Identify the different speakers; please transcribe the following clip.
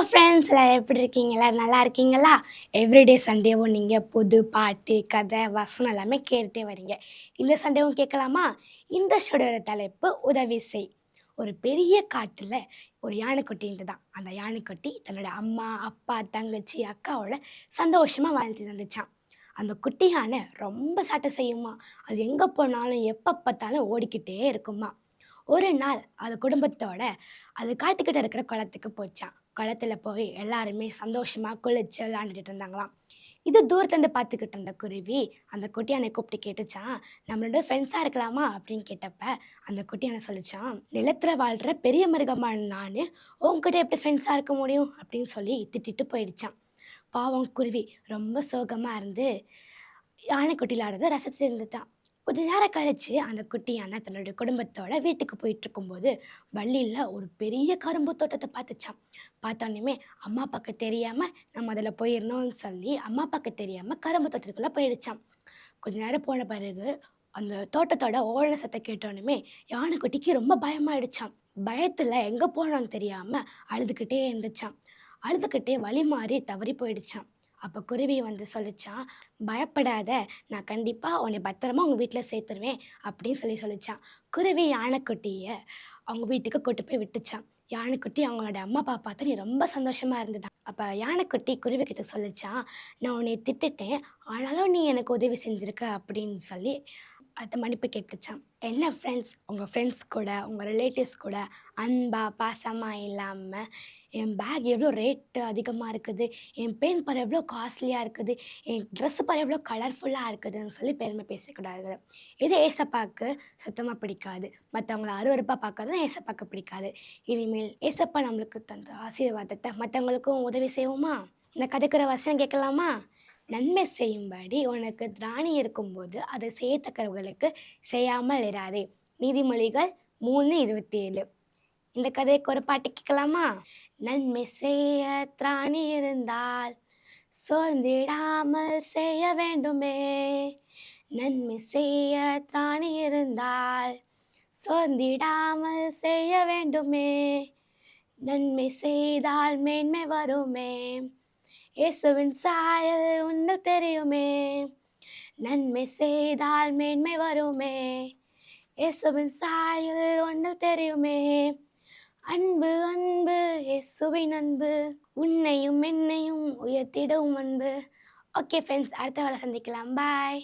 Speaker 1: Friends எல்லாரும் எப்படி இருக்கீங்க? எல்லாரும் நல்லா இருக்கீங்களா? எவ்ரிடே சண்டேவும் நீங்கள் புது பாட்டு, கதை, வசனம் எல்லாமே கேட்டுட்டே வரீங்க. இந்த சண்டேவும் கேட்கலாமா? இந்த ஷோடோட தலைப்பு உதவி செய். ஒரு பெரிய காட்டுல ஒரு யானைக்குட்டி இருந்துதான். அந்த யானைக்குட்டி தன்னோட அம்மா, அப்பா, தங்கச்சி, அக்காவோட சந்தோஷமா வாழ்ந்துட்டு இருந்துச்சாம். அந்த குட்டி யானை ரொம்ப சேட்டை செய்யுமா. அது எங்கே போனாலும் எப்போ பார்த்தாலும் ஓடிக்கிட்டே இருக்குமா. ஒரு நாள் அது குடும்பத்தோட அது காட்டுக்கிட்ட இருக்கிற குளத்துக்கு போச்சாம். குளத்துல போய் எல்லாருமே சந்தோஷமா குளிச்சு விளையாண்டுட்டு இருந்தாங்களாம். இது தூரத்துலேருந்து பார்த்துக்கிட்டு இருந்த குருவி அந்த குட்டி யானை கூப்பிட்டு கேட்டுச்சான், நம்மளோட ஃப்ரெண்ட்ஸாக இருக்கலாமா அப்படின்னு கேட்டப்ப அந்த குட்டி யானை சொல்லிச்சான், நிலத்துல வாழ்கிற பெரிய மிருகமான நான் உங்ககிட்ட எப்படி ஃப்ரெண்ட்ஸாக இருக்க முடியும் அப்படின்னு சொல்லி திட்டிட்டு போயிடுச்சான். பாவம் குருவி ரொம்ப சோகமாக இருந்து யானைக்குட்டியில் ஆடுறத ரசித்து இருந்துட்டான். கொஞ்ச நேரம் கழிச்சு அந்த குட்டி யானை தன்னுடைய குடும்பத்தோட வீட்டுக்கு போயிட்டு இருக்கும்போது வழியில் ஒரு பெரிய கரும்பு தோட்டத்தை பார்த்துச்சான். பார்த்தோன்னே அம்மா அப்பாவுக்கு தெரியாமல் நம்ம அதில் போயிருந்தோம்னு சொல்லி அம்மா அப்பாவுக்கு தெரியாமல் கரும்பு தோட்டத்துக்குள்ளே போயிடுச்சான். கொஞ்ச நேரம் போன பிறகு அந்த தோட்டத்தோட ஓழ சத்தம் கேட்டோன்னுமே யானைக்குட்டிக்கு ரொம்ப பயமாயிடுச்சான். பயத்தில் எங்கே போனோன்னு தெரியாமல் அழுதுகிட்டே இருந்துச்சான். அழுதுகிட்டே வழி மாறி தவறி போயிடுச்சான். அப்போ குருவி வந்து சொல்லிச்சான், பயப்படாத, நான் கண்டிப்பாக உன்னை பத்திரமா உங்கள் வீட்டில் சேர்த்துருவேன் அப்படின்னு சொல்லிச்சான். குருவி யானைக்குட்டியை அவங்க வீட்டுக்கு கொண்டு போய் விட்டுச்சான். யானைக்குட்டி அவங்களோட அம்மா அப்பா பார்த்து நீ ரொம்ப சந்தோஷமாக இருந்ததா. அப்போ யானைக்குட்டி குருவி கிட்ட சொல்லிச்சான், நான் உன்னை திட்டுட்டேன், ஆனாலும் நீ எனக்கு உதவி செஞ்சுருக்க அப்படின்னு சொல்லி அது மன்னிப்பு கேட்டுச்சான். என்ன ஃப்ரெண்ட்ஸ், உங்கள் ஃப்ரெண்ட்ஸ் கூட உங்கள் ரிலேட்டிவ்ஸ் கூட அன்பாக பாசமாக இல்லாமல் என் பேக் எவ்வளோ ரேட்டு அதிகமாக இருக்குது, என் பென் பாரு எவ்வளோ காஸ்ட்லியாக இருக்குது, என் ட்ரெஸ்ஸு பாரு எவ்வளோ கலர்ஃபுல்லாக இருக்குதுன்னு சொல்லி பெருமை பேசக்கூடாது. இது ஏசப்பாவுக்கு சுத்தமாக பிடிக்காது. மற்றவங்கள அருவருப்பாக பார்க்கறது தான் ஏசப்பாவுக்கு பிடிக்காது. இனிமேல் ஏசப்பா நம்மளுக்கு தந்த ஆசீர்வாதத்தை மற்றவங்களுக்கும் உதவி செய்வோமா? இந்த கதைக்கிற வசனம் கேட்கலாமா? நன்மை செய்யும்படி உனக்கு திராணி இருக்கும்போது அதை செய்யத்தக்கவர்களுக்கு செய்யாமல் இராதே. நீதிமொழிகள் 3:27. இந்த கதைக்கு ஒரு பாட்டு கேட்கலாமா? நன்மை செய்ய திராணி இருந்தால் சோர்ந்திடாமல் செய்ய வேண்டுமே. நன்மை செய்ய திராணி இருந்தால் சோர்ந்திடாமல் செய்ய வேண்டுமே. நன்மை செய்தால் மேன்மை வருமே. இயேசுவின் சாயல் உன்னில் தெரியுமே. நன்மை செய்தால் மேன்மை வருமே. இயேசுவின் சாயல் உன்னில் தெரியுமே. அன்பு அன்பு இயேசுவின் அன்பு உன்னையும் என்னையும் உயர்த்திடும் அன்பு. ஓகே ஃப்ரெண்ட்ஸ், அடுத்த வேலை சந்திக்கலாம். பாய்.